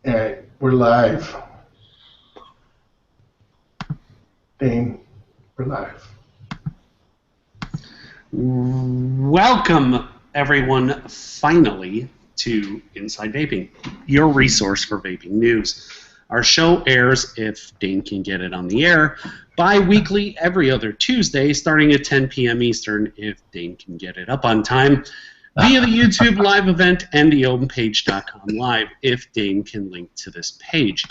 Alright, we're live. Dane, we're live. Welcome, everyone, finally, to Inside Vaping, your resource for vaping news. Our show airs, if Dane can get it on the air, bi-weekly every other Tuesday, starting at 10 p.m. Eastern, if Dane can get it up on time, via the YouTube live event and the openpage.com live, if Dane can link to this page.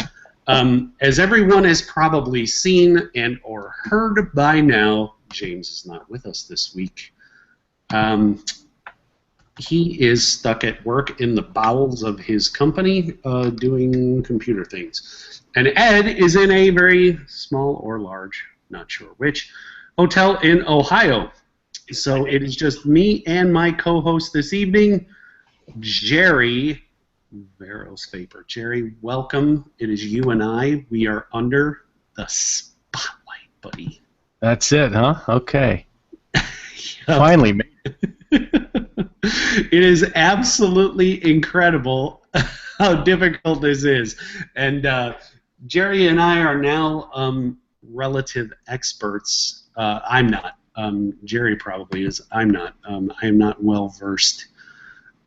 As everyone has probably seen and or heard by now, James is not with us this week. He is stuck at work in the bowels of his company doing computer things. And Ed is in a very small or large, not sure which, hotel in Ohio. So it is just me and my co-host this evening, Jerry Veros Vapor. Jerry, welcome. It is you and I. We are under the spotlight, buddy. That's it, huh? Okay. Finally made it. It is absolutely incredible how difficult this is. And Jerry and I are now relative experts. I'm not. Jerry probably is. I'm not. I am not well versed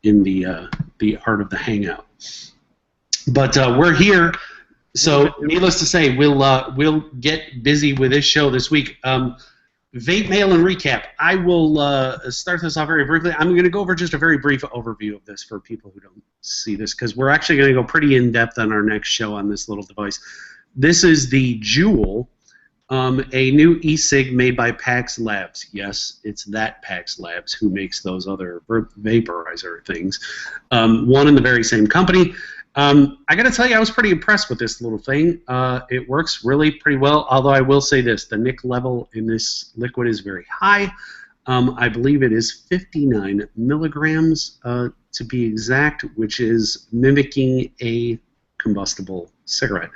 in the art of the hangout. But we're here. So needless to say, we'll get busy with this show this week. Vape mail and recap. I will start this off very briefly. I'm going to go over just a very brief overview of this for people who don't see this, because we're actually going to go pretty in-depth on our next show on this little device. This is the Juul, a new e-cig made by Pax Labs. Yes, it's that Pax Labs who makes those other vaporizer things. One in the very same company. I got to tell you, I was pretty impressed with this little thing. It works really pretty well, although I will say this, the nic level in this liquid is very high. I believe it is 59 milligrams to be exact, which is mimicking a combustible cigarette.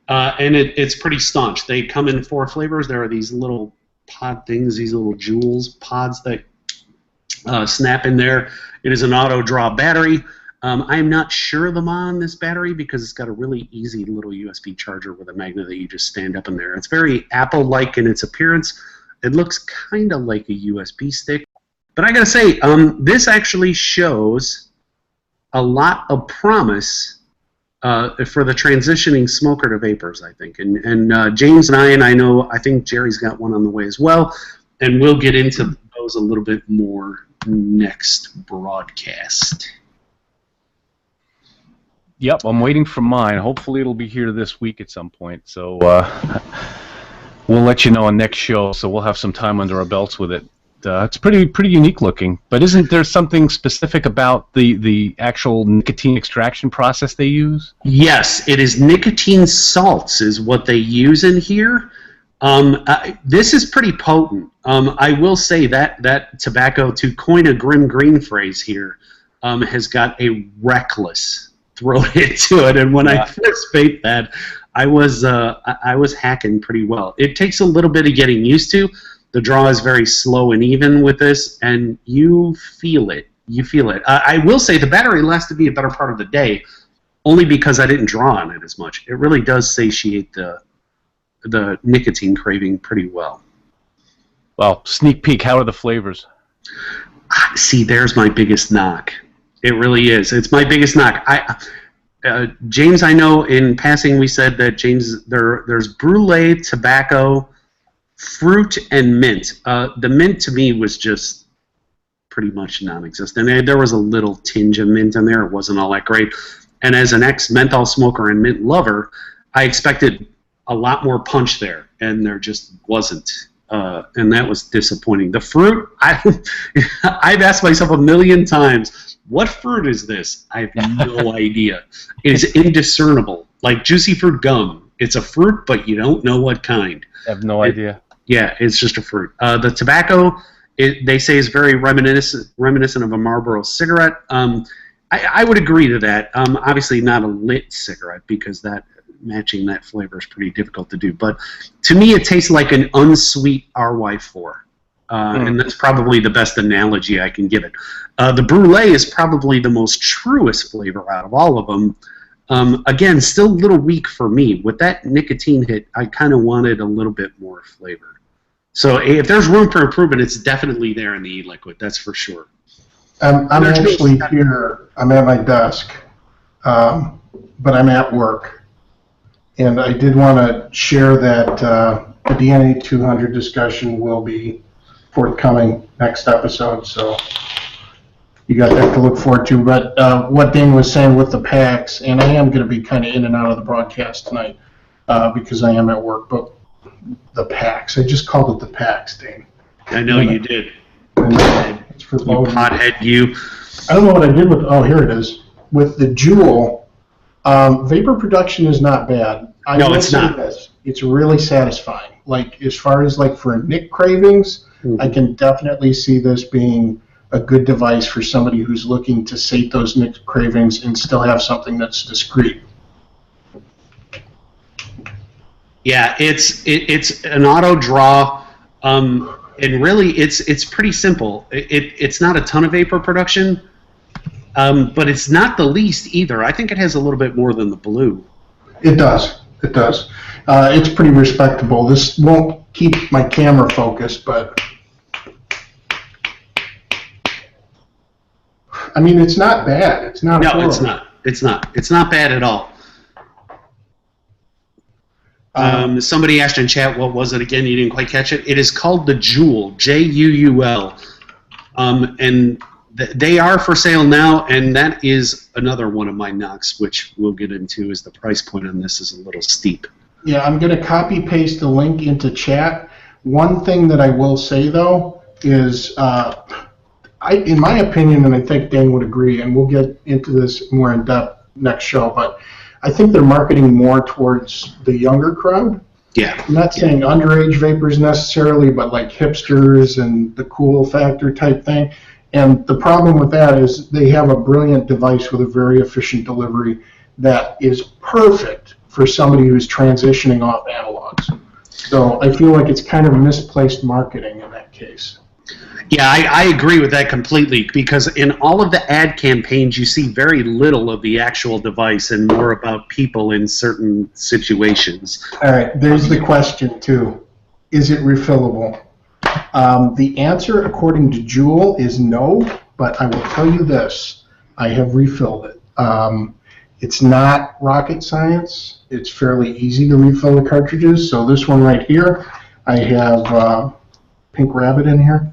And it's pretty staunch. They come in 4 flavors. There are these little pod things, these little Juuls pods that snap in there. It is an auto draw battery. I am not sure of them on this battery because it's got a really easy little USB charger with a magnet that you just stand up in there. It's very Apple-like in its appearance. It looks kind of like a USB stick. But I got to say, this actually shows a lot of promise for the transitioning smoker to vapors, I think. And James and I think Jerry's got one on the way as well. And we'll get into those a little bit more next broadcast. Yep, I'm waiting for mine. Hopefully it'll be here this week at some point. So we'll let you know on next show. So we'll have some time under our belts with it. It's pretty unique looking. But isn't there something specific about the actual nicotine extraction process they use? Yes, it is nicotine salts is what they use in here. This is pretty potent. I will say that tobacco, to coin a Grim Green phrase here, has got a reckless throw into it, and when I first vaped that, I was hacking pretty well. It takes a little bit of getting used to. The draw is very slow and even with this, and you feel it. You feel it. I will say the battery lasted me a better part of the day, only because I didn't draw on it as much. It really does satiate the nicotine craving pretty well. Well, sneak peek. How are the flavors? See, there's my biggest knock. It really is. It's my biggest knock. James, I know in passing we said that there's brulee, tobacco, fruit, and mint. The mint to me was just pretty much non-existent. There was a little tinge of mint in there. It wasn't all that great. And as an ex-menthol smoker and mint lover, I expected a lot more punch there, and there just wasn't. And that was disappointing. The fruit, I've asked myself a million times, what fruit is this? I have no idea. It is indiscernible, like juicy fruit gum. It's a fruit, but you don't know what kind. I have no idea. Yeah, it's just a fruit. The tobacco, they say, is very reminiscent of a Marlboro cigarette. I would agree to that. Obviously not a lit cigarette, because matching that flavor is pretty difficult to do. But to me, it tastes like an unsweet RY4. And that's probably the best analogy I can give it. The brulee is probably the most truest flavor out of all of them. Again, still a little weak for me. With that nicotine hit, I kind of wanted a little bit more flavor. So if there's room for improvement, it's definitely there in the e-liquid. That's for sure. I'm actually here. I'm at my desk, but I'm at work. And I did want to share that the DNA 200 discussion will be forthcoming next episode. So you got that to look forward to. But what Dane was saying with the packs, and I am going to be kind of in and out of the broadcast tonight because I am at work, but the packs. I just called it the packs, Dane. I know you did. It's for You pothead, you. I don't know what I did with, oh, here it is. With the Juul, vapor production is not bad. No, it's not. It's really satisfying. Like, as far as, like, for nic cravings, I can definitely see this being a good device for somebody who's looking to sate those nic cravings and still have something that's discreet. Yeah, it's an auto draw, and really it's pretty simple. It's not a ton of vapor production, but it's not the least either. I think it has a little bit more than the blue. It does. It does. It's pretty respectable. This won't keep my camera focused, but I mean, it's not bad. It's not. No, it's not. It's not. It's not bad at all. Somebody asked in chat, what was it again? You didn't quite catch it. It is called the Juul, J-U-U-L, and they are for sale now. And that is another one of my knocks, which we'll get into. Is the price point on this is a little steep. Yeah, I'm going to copy paste the link into chat. One thing that I will say though is, in my opinion, and I think Dane would agree, and we'll get into this more in depth next show, but I think they're marketing more towards the younger crowd. Yeah. I'm not saying underage vapors necessarily, but like hipsters and the cool factor type thing. And the problem with that is they have a brilliant device with a very efficient delivery that is perfect for somebody who's transitioning off analogs. So I feel like it's kind of misplaced marketing in that case. Yeah, I agree with that completely, because in all of the ad campaigns you see very little of the actual device and more about people in certain situations. All right, there's the question too. Is it refillable? The answer, according to Juul, is no, but I will tell you this. I have refilled it. It's not rocket science. It's fairly easy to refill the cartridges. So this one right here, I have Pink Rabbit in here.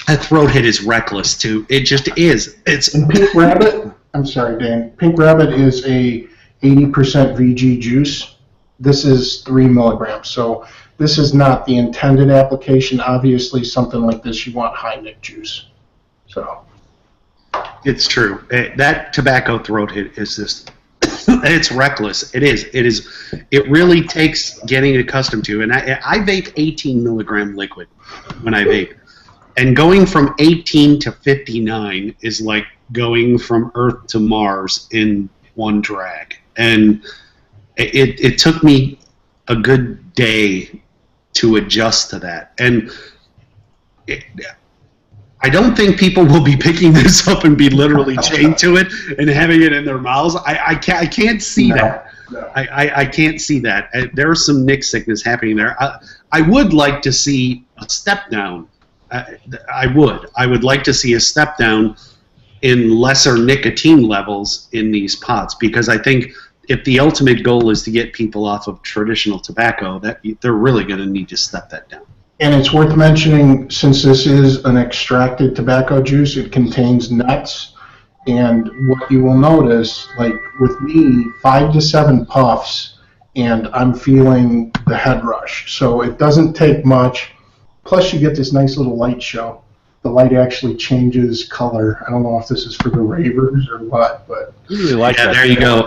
That throat hit is reckless too. It just is. It's and Pink Rabbit. I'm sorry, Dan. Pink Rabbit is a 80% VG juice. This is 3 milligrams. So this is not the intended application. Obviously, something like this you want high nic juice. So it's true. That tobacco throat hit is just. It's reckless. It is. It is. It really takes getting accustomed to. And I vape 18 milligram liquid when I vape. And going from 18 to 59 is like going from Earth to Mars in one drag. And it took me a good day to adjust to that. And I don't think people will be picking this up and be literally chained to it and having it in their mouths. I can't see that. No. I can't see that. There's some nic sickness happening there. I would like to see a step down. I would like to see a step down in lesser nicotine levels in these pots, because I think if the ultimate goal is to get people off of traditional tobacco, that they're really going to need to step that down. And it's worth mentioning, since this is an extracted tobacco juice, it contains nuts. And what you will notice, like with me, 5 to 7 puffs, and I'm feeling the head rush. So it doesn't take much. Plus, you get this nice little light show. The light actually changes color. I don't know if this is for the ravers or what, but you really like that. There you go.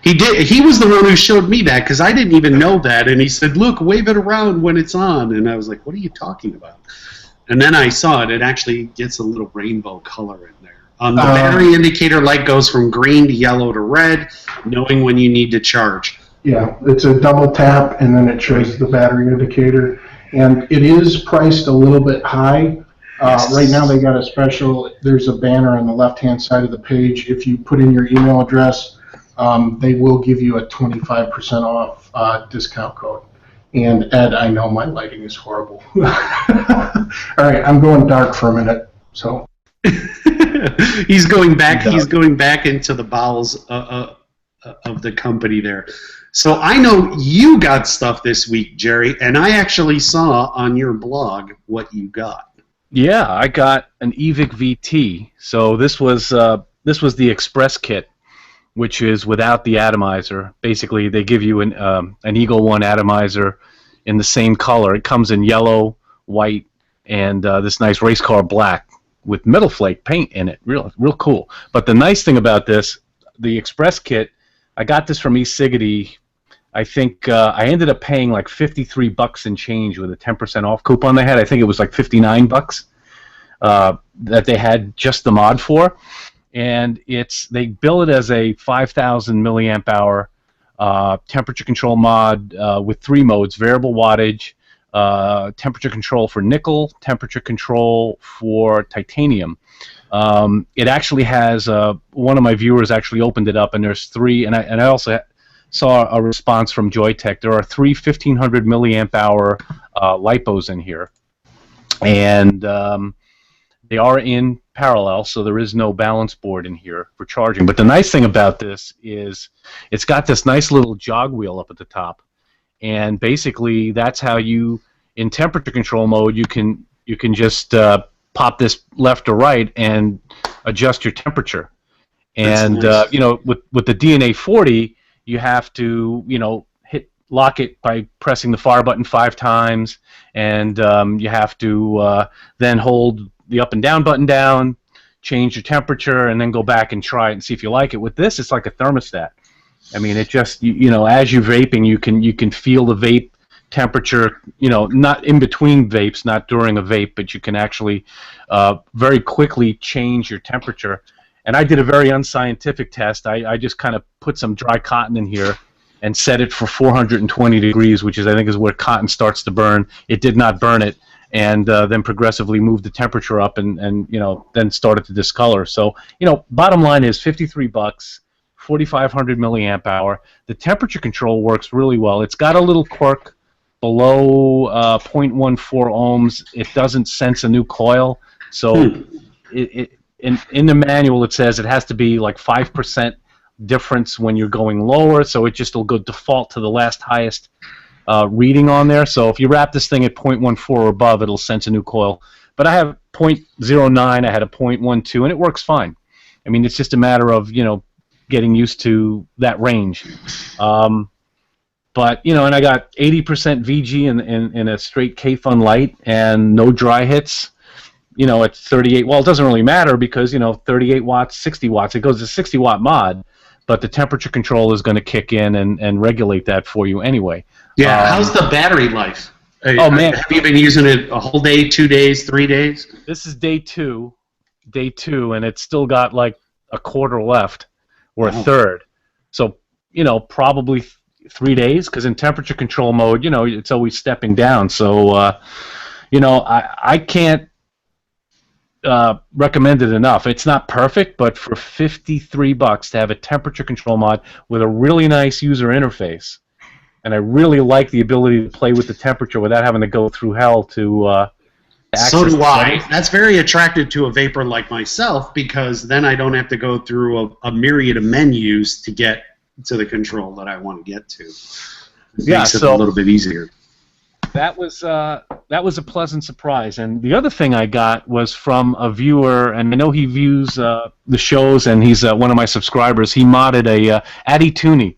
He did. He was the one who showed me that, because I didn't even know that. And he said, "Look, wave it around when it's on." And I was like, "What are you talking about?" And then I saw it. It actually gets a little rainbow color in there. The battery indicator light goes from green to yellow to red, knowing when you need to charge. Yeah, it's a double tap, and then it shows the battery indicator. And it is priced a little bit high. Yes. Right now they got a special, there's a banner on the left-hand side of the page. If you put in your email address, they will give you a 25% off discount code. And Ed, I know my lighting is horrible. All right, I'm going dark for a minute. So he's going back. He's going back into the bowels of the company there. So I know you got stuff this week, Jerry, and I actually saw on your blog what you got. Yeah, I got an Evic VT. So this was the Express kit, which is without the atomizer. Basically, they give you an Eagle One atomizer in the same color. It comes in yellow, white, and this nice race car black with metal flake paint in it. Real cool. But the nice thing about this, the Express kit, I got this from e-cig. I think I ended up paying like $53 and change with a 10% off coupon they had. I think it was like $59 that they had just the mod for. And they bill it as a 5,000 milliamp hour temperature control mod with 3 modes: variable wattage, temperature control for nickel, temperature control for titanium. It actually has one of my viewers actually opened it up, and there's 3, and I also saw a response from Joytech. There are 3 1,500 milliamp hour lipos in here, and they are in parallel, so there is no balance board in here for charging. But the nice thing about this is it's got this nice little jog wheel up at the top, and basically that's how you, in temperature control mode, you can just pop this left or right and adjust your temperature. And nice. you know, with the DNA 40, you have to, you know, lock it by pressing the fire button 5 times, and you have to then hold the up and down button down, change your temperature, and then go back and try it and see if you like it. With this, it's like a thermostat. I mean, it just, you know, as you're vaping, you can feel the vape temperature, you know, not in between vapes, not during a vape, but you can actually very quickly change your temperature. And I did a very unscientific test. I just kind of put some dry cotton in here and set it for 420 degrees, which is, I think, is where cotton starts to burn. It did not burn it, and then progressively moved the temperature up, and you know, then started to discolor. So, you know, bottom line is $53, 4,500 milliamp hour. The temperature control works really well. It's got a little quirk below 0.14 ohms. It doesn't sense a new coil, so in the manual it says it has to be like 5% difference when you're going lower, so it just will go default to the last highest reading on there. So if you wrap this thing at 0.14 or above, it'll sense a new coil. But I have 0.09, I had a 0.12, and it works fine. I mean, it's just a matter of, you know, getting used to that range. But, you know, and I got 80% VG in a straight K-Fun light and no dry hits. You know, at 38, well, it doesn't really matter because, you know, 38 watts, 60 watts, it goes to 60 watt mod, but the temperature control is going to kick in and regulate that for you anyway. Yeah, how's the battery life? Oh, man. Have you been using it a whole day, 2 days, 3 days? This is day two, and it's still got like a quarter left or a third. So, you know, probably 3 days, because in temperature control mode, you know, it's always stepping down. So, you know, I can't recommend it enough. It's not perfect, but for $53 to have a temperature control mod with a really nice user interface, and I really like the ability to play with the temperature without having to go through hell to access. So do I. That's very attractive to a vapor like myself, because then I don't have to go through a myriad of menus to get to the control that I want to get to. It makes it a little bit easier. That was a pleasant surprise. And the other thing I got was from a viewer, and I know he views the shows, and he's one of my subscribers. He modded a Addy Tooney.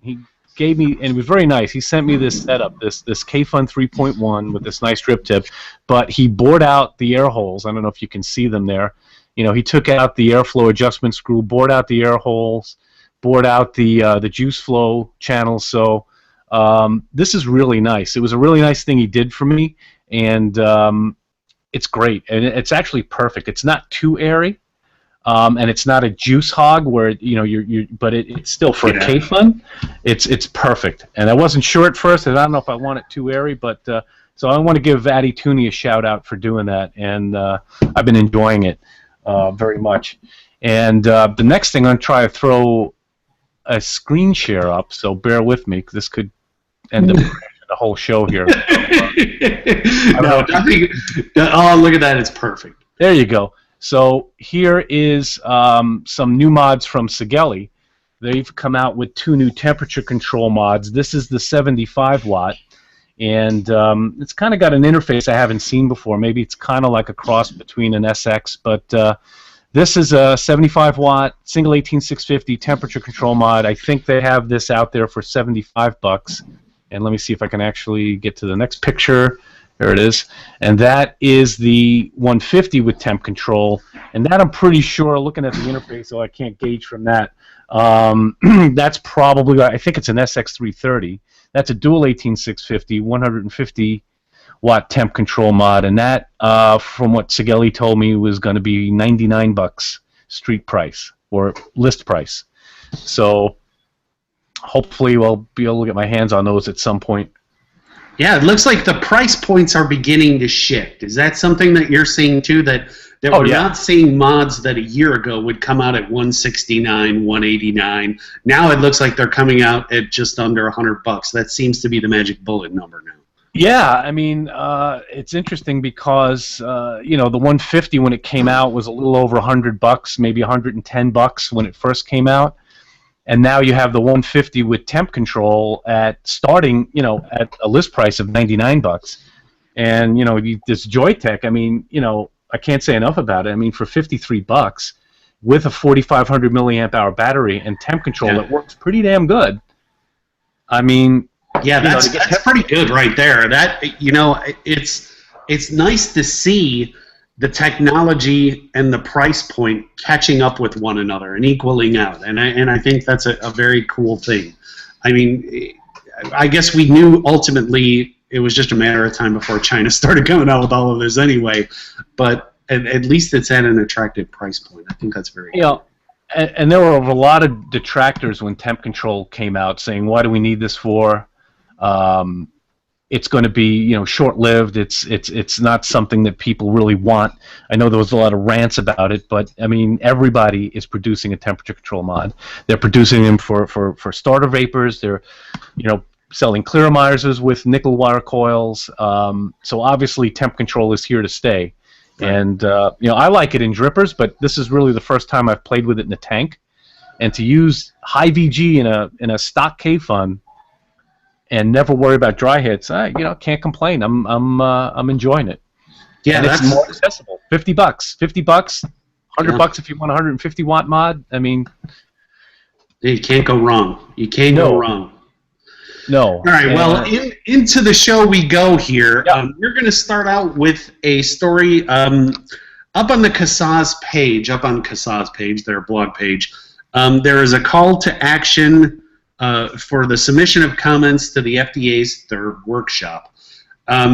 He gave me, and it was very nice. He sent me this setup, this K-Fun 3.1 with this nice strip tip, but he bored out the air holes. I don't know if you can see them there. You know, he took out the airflow adjustment screw, bored out the air holes, bored out the juice flow channels. So this is really nice. It was a really nice thing he did for me, and it's great. And it's actually perfect. It's not too airy, and it's not a juice hog where you know but it's still for a K-Fun. It's perfect. And I wasn't sure at first. And I don't know if I want it too airy, but So I want to give Addy Tooney a shout out for doing that, and I've been enjoying it very much. And the next thing, I'm going to try to throw a screen share up, so bear with me, 'cause this could end up crashing the whole show here. No, nothing. Oh, look at that. It's perfect. There you go. So here is some new mods from Sigelli. They've come out with 2 new temperature control mods. This is the 75 watt, and it's kind of got an interface I haven't seen before. Maybe it's kind of like a cross between an SX, but this is a 75 watt single 18650 temperature control mod. I think they have this out there for $75. And let me see if I can actually get to the next picture. There it is. And that is the 150 with temp control. And that I'm pretty sure, looking at the interface, so I can't gauge from that, that's probably, I think it's an SX330. That's a dual 18650, 150 watt temp control mod. And that, from what Sigelli told me, was going to be $99 street price or list price. So hopefully I'll be able to get my hands on those at some point. Yeah, it looks like the price points are beginning to shift. Is that something that you're seeing too? That we're not seeing mods that a year ago would come out at $169, $189. Now it looks like they're coming out at just under $100. That seems to be the magic bullet number now. Yeah, I mean, it's interesting because you know, the 150 when it came out was a little over $100, maybe $110 when it first came out. And now you have the 150 with temp control at starting, you know, at a list price of $99. And, you know, this Joytech, I mean, you know, I can't say enough about it. I mean, for $53 with a 4,500 milliamp hour battery and temp control that works pretty damn good. I mean, yeah, that's pretty good right there. That, you know, it's nice to see the technology and the price point catching up with one another and equaling out, and I think that's a very cool thing. I mean, I guess we knew ultimately it was just a matter of time before China started coming out with all of this anyway, but at least it's at an attractive price point. I think that's very cool. Yeah, and there were a lot of detractors when temp control came out saying, why do we need this for? It's going to be, you know, short-lived. It's not something that people really want. I know there was a lot of rants about it, but I mean, everybody is producing a temperature control mod. They're producing them for starter vapors. They're, you know, selling Clearmeyers with nickel wire coils. So obviously, temp control is here to stay. Right. And you know, I like it in drippers, but this is really the first time I've played with it in a tank. And to use high VG in a stock K-Fun and never worry about dry hits, you know, can't complain. I'm enjoying it. Yeah, and it's more accessible. $50, $100 if you want a 150 watt mod. I mean, you can't go wrong. You can't go wrong. No. All right. Well, into the show we go here. Yep. We're going to start out with a story up on the CASA's page. Up on CASA's page, their blog page, there is a call to action for the submission of comments to the FDA's third workshop.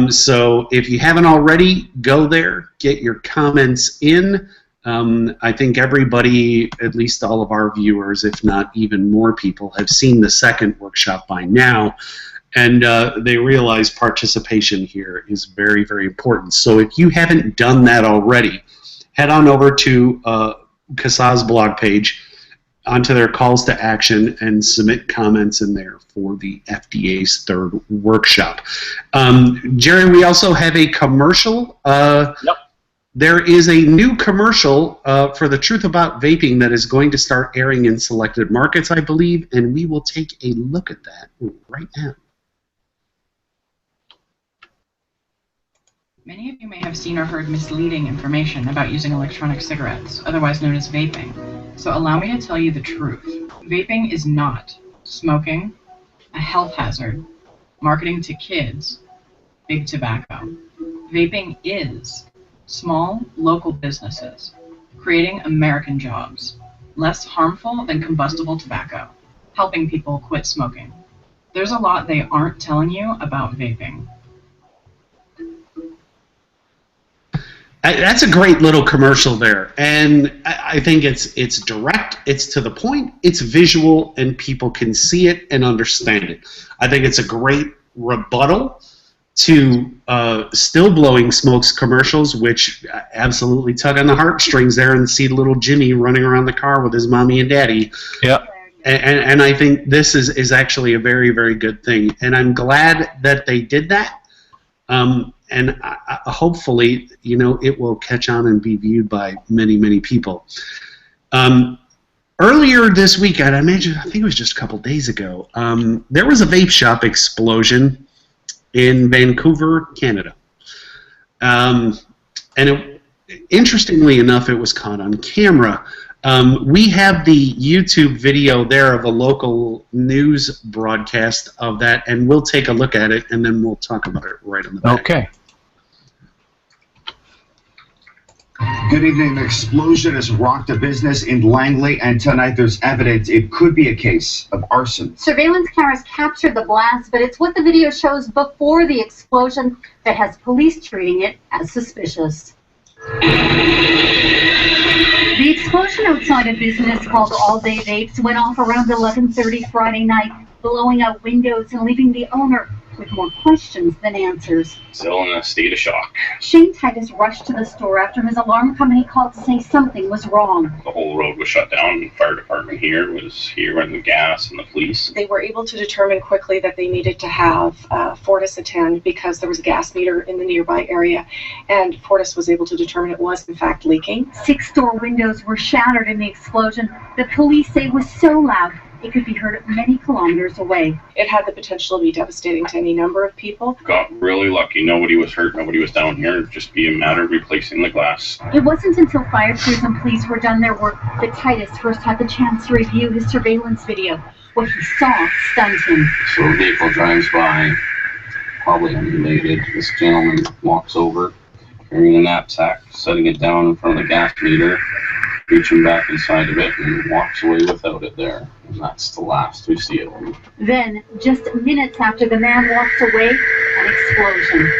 So if you haven't already, go there, get your comments in. I think everybody, at least all of our viewers, if not even more people, have seen the second workshop by now, and they realize participation here is very, very important. So if you haven't done that already, head on over to CASA's blog page, onto their calls to action, and submit comments in there for the FDA's third workshop. Jerry, we also have a commercial. Yep. There is a new commercial for the Truth About Vaping that is going to start airing in selected markets, I believe, and we will take a look at that right now. Many of you may have seen or heard misleading information about using electronic cigarettes, otherwise known as vaping. So allow me to tell you the truth. Vaping is not smoking, a health hazard, marketing to kids, big tobacco. Vaping is small, local businesses, creating American jobs, less harmful than combustible tobacco, helping people quit smoking. There's a lot they aren't telling you about vaping. That's a great little commercial there, and I think it's direct, it's to the point, it's visual, and people can see it and understand it. I think it's a great rebuttal to still blowing smokes commercials, which absolutely tug on the heartstrings there, and see little Jimmy running around the car with his mommy and daddy. Yeah. And I think this is actually a very, very good thing. And I'm glad that they did that. And hopefully, you know, it will catch on and be viewed by many, many people. Earlier this week, I think it was just a couple days ago, there was a vape shop explosion in Vancouver, Canada. Interestingly enough, it was caught on camera. We have the YouTube video there of a local news broadcast of that, and we'll take a look at it, and then we'll talk about it right on the back. Okay. Good evening. An explosion has rocked a business in Langley, and tonight there's evidence it could be a case of arson. Surveillance cameras captured the blast, but it's what the video shows before the explosion that has police treating it as suspicious. The explosion outside a business called All Day Vapes went off around 11:30 Friday night, blowing out windows and leaving the owner with more questions than answers. Still in a state of shock. Shane Titus rushed to the store after his alarm company called to say something was wrong. The whole road was shut down. The fire department here was here, and the gas and the police. They were able to determine quickly that they needed to have Fortis attend because there was a gas meter in the nearby area, and Fortis was able to determine it was in fact leaking. 6 store windows were shattered in the explosion. The police say was so loud it could be heard many kilometers away. It had the potential to be devastating to any number of people. Got really lucky. Nobody was hurt. Nobody was down here. It'd just be a matter of replacing the glass. It wasn't until fire crews and police were done their work that Titus first had the chance to review his surveillance video. What he saw stunned him. So a vehicle drives by, probably unrelated. This gentleman walks over, carrying a knapsack, setting it down in front of the gas meter, reaching back inside of it, and walks away without it there. And that's the last we see of him. Then, just minutes after the man walks away, an explosion.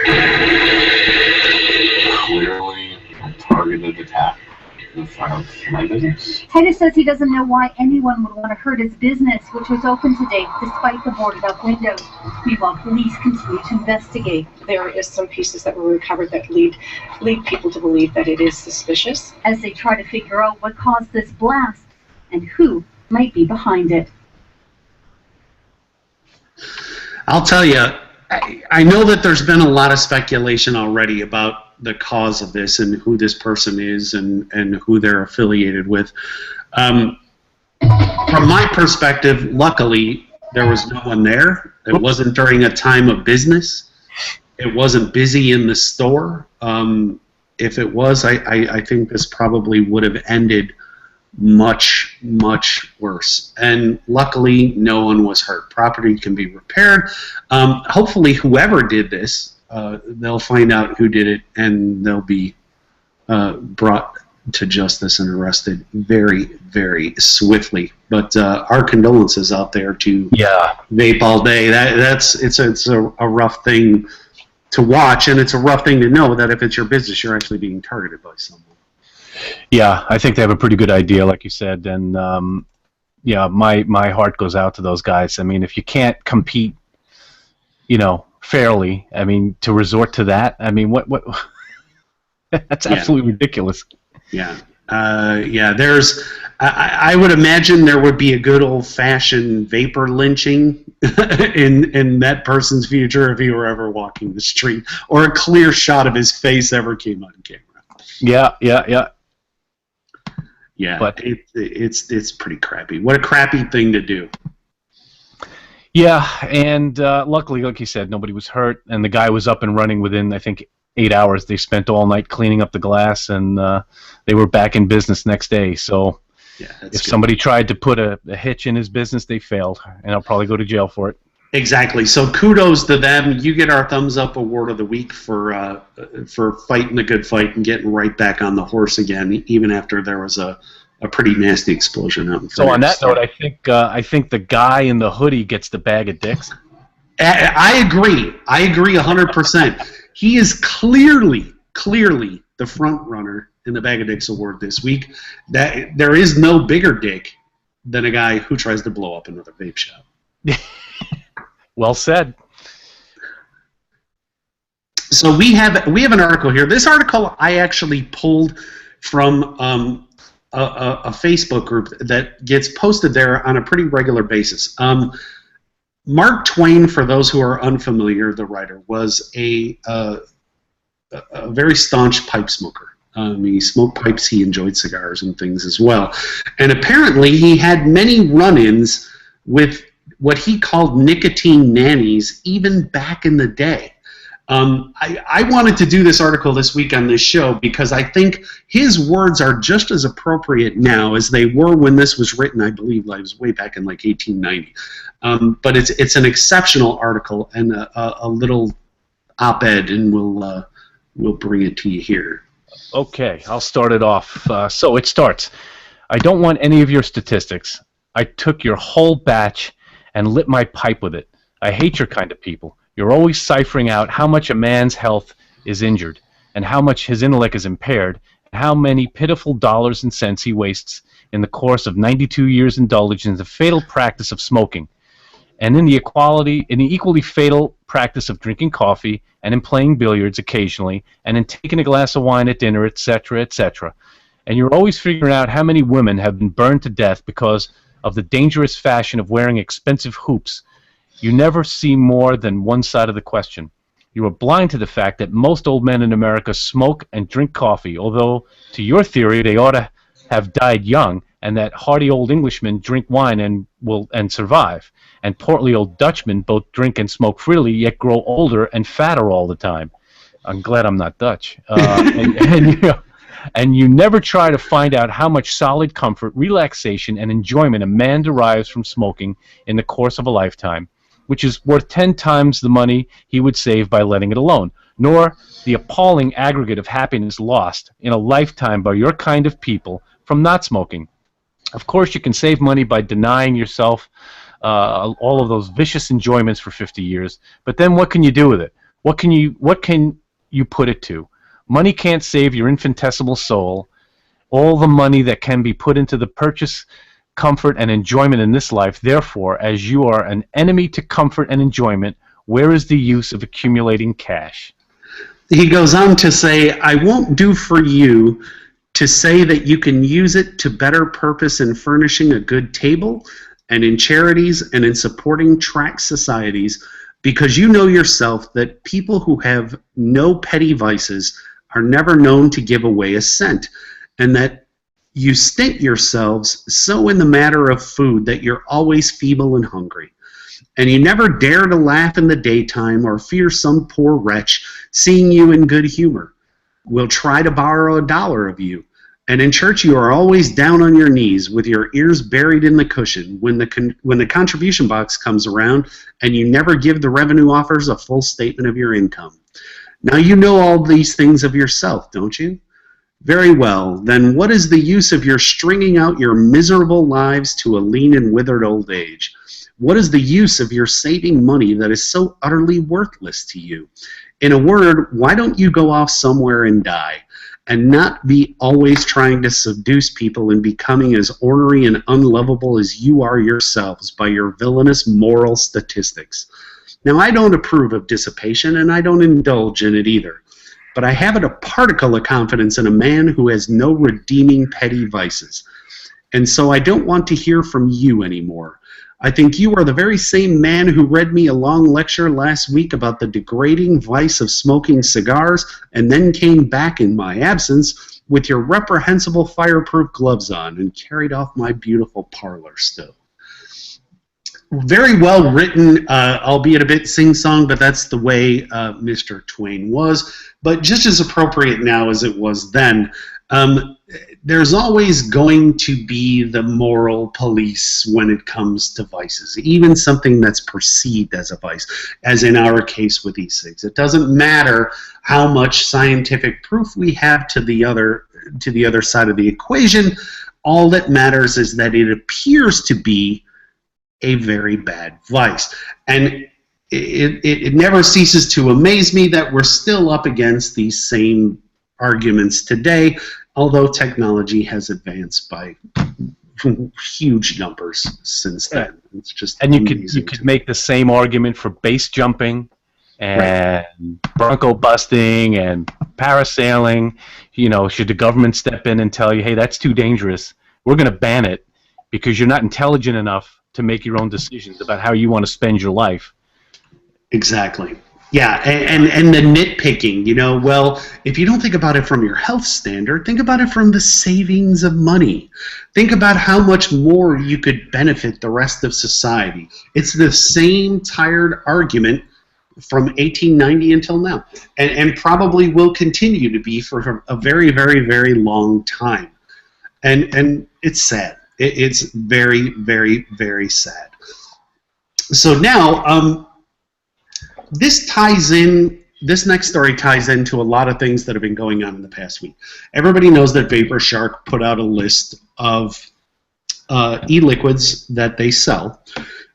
Clearly a targeted attack in front of my business. Titus says he doesn't know why anyone would want to hurt his business, which was open today, despite the boarded up windows. Meanwhile, police continue to investigate. There is some pieces that were recovered that lead people to believe that it is suspicious. As they try to figure out what caused this blast and who might be behind it. I'll tell you, I know that there's been a lot of speculation already about the cause of this and who this person is and who they're affiliated with. From my perspective, luckily, there was no one there. It wasn't during a time of business. It wasn't busy in the store. If it was, I think this probably would have ended much, much worse. And luckily, no one was hurt. Property can be repaired. Hopefully, whoever did this, they'll find out who did it, and they'll be brought to justice and arrested very, very swiftly. But our condolences out there to Vape All Day. It's a rough thing to watch, and it's a rough thing to know that if it's your business, you're actually being targeted by someone. Yeah, I think they have a pretty good idea, like you said, and yeah, my heart goes out to those guys. I mean, if you can't compete, you know, fairly, I mean, to resort to that, I mean, what? That's absolutely ridiculous. Yeah, yeah. There's, I would imagine there would be a good old-fashioned vapor lynching in that person's future if he were ever walking the street, or a clear shot of his face ever came on camera. Yeah. Yeah, but it's pretty crappy. What a crappy thing to do. Yeah, and luckily, like you said, nobody was hurt, and the guy was up and running within, I think, 8 hours. They spent all night cleaning up the glass, and they were back in business next day. So yeah, if somebody tried to put a hitch in his business, they failed, and I'll probably go to jail for it. Exactly. So kudos to them. You get our thumbs up award of the week for fighting the good fight and getting right back on the horse again, even after there was a pretty nasty explosion out in front. So on that note, I think the guy in the hoodie gets the bag of dicks. I agree. I agree 100%. He is clearly the front runner in the Bag of Dicks award this week. That there is no bigger dick than a guy who tries to blow up another vape shop. Well said. So we have an article here. This article I actually pulled from a Facebook group that gets posted there on a pretty regular basis. Mark Twain, for those who are unfamiliar, the writer, was a very staunch pipe smoker. He smoked pipes, he enjoyed cigars and things as well. And apparently he had many run-ins with what he called nicotine nannies even back in the day. I wanted to do this article this week on this show because I think his words are just as appropriate now as they were when this was written. I believe it was way back in like 1890. But it's an exceptional article and a little op-ed, and we'll bring it to you here. Okay, I'll start it off. So it starts. I don't want any of your statistics. I took your whole batch and lit my pipe with it. I hate your kind of people. You're always ciphering out how much a man's health is injured and how much his intellect is impaired and how many pitiful dollars and cents he wastes in the course of 92 years indulged in the fatal practice of smoking and in the equally fatal practice of drinking coffee and in playing billiards occasionally and in taking a glass of wine at dinner, etc., etc. And you're always figuring out how many women have been burned to death because of the dangerous fashion of wearing expensive hoops. You never see more than one side of the question. You are blind to the fact that most old men in America smoke and drink coffee, although, to your theory, they ought to have died young, and that hardy old Englishmen drink wine and survive, and portly old Dutchmen both drink and smoke freely, yet grow older and fatter all the time. I'm glad I'm not Dutch. And you never try to find out how much solid comfort, relaxation, and enjoyment a man derives from smoking in the course of a lifetime, which is worth 10 times the money he would save by letting it alone, nor the appalling aggregate of happiness lost in a lifetime by your kind of people from not smoking. Of course, you can save money by denying yourself all of those vicious enjoyments for 50 years, but then what can you do with it? What can you put it to? Money can't save your infinitesimal soul. All the money that can be put into the purchase comfort and enjoyment in this life. Therefore, as you are an enemy to comfort and enjoyment, where is the use of accumulating cash? He goes on to say, I won't do for you to say that you can use it to better purpose in furnishing a good table and in charities and in supporting tract societies, because you know yourself that people who have no petty vices are never known to give away a cent, and that you stint yourselves so in the matter of food that you're always feeble and hungry. And you never dare to laugh in the daytime or fear some poor wretch, seeing you in good humor, will try to borrow $1 of you. And in church you are always down on your knees with your ears buried in the cushion when the contribution box comes around, and you never give the revenue offers a full statement of your income. Now you know all these things of yourself, don't you? Very well, then what is the use of your stringing out your miserable lives to a lean and withered old age? What is the use of your saving money that is so utterly worthless to you? In a word, why don't you go off somewhere and die, and not be always trying to seduce people and becoming as ornery and unlovable as you are yourselves by your villainous moral statistics? Now, I don't approve of dissipation, and I don't indulge in it either. But I haven't a particle of confidence in a man who has no redeeming petty vices. And so I don't want to hear from you anymore. I think you are the very same man who read me a long lecture last week about the degrading vice of smoking cigars, and then came back in my absence with your reprehensible fireproof gloves on and carried off my beautiful parlor stove. Very well written, albeit a bit sing-song, but that's the way Mr. Twain was. But just as appropriate now as it was then. There's always going to be the moral police when it comes to vices, even something that's perceived as a vice, as in our case with e-cigs. It doesn't matter how much scientific proof we have to the other side of the equation. All that matters is that it appears to be a very bad vice. And it never ceases to amaze me that we're still up against these same arguments today, although technology has advanced by huge numbers since then. It's just and you could make the same argument for base jumping and bronco busting and parasailing. You know, should the government step in and tell you, hey, that's too dangerous, we're going to ban it because you're not intelligent enough to make your own decisions about how you want to spend your life. Exactly. Yeah, and the nitpicking, you know, well, if you don't think about it from your health standard, think about it from the savings of money. Think about how much more you could benefit the rest of society. It's the same tired argument from 1890 until now, and probably will continue to be for a very, very, very long time. And it's sad. It's very, very, very sad. So now, this next story ties into a lot of things that have been going on in the past week. Everybody knows that Vapor Shark put out a list of e-liquids that they sell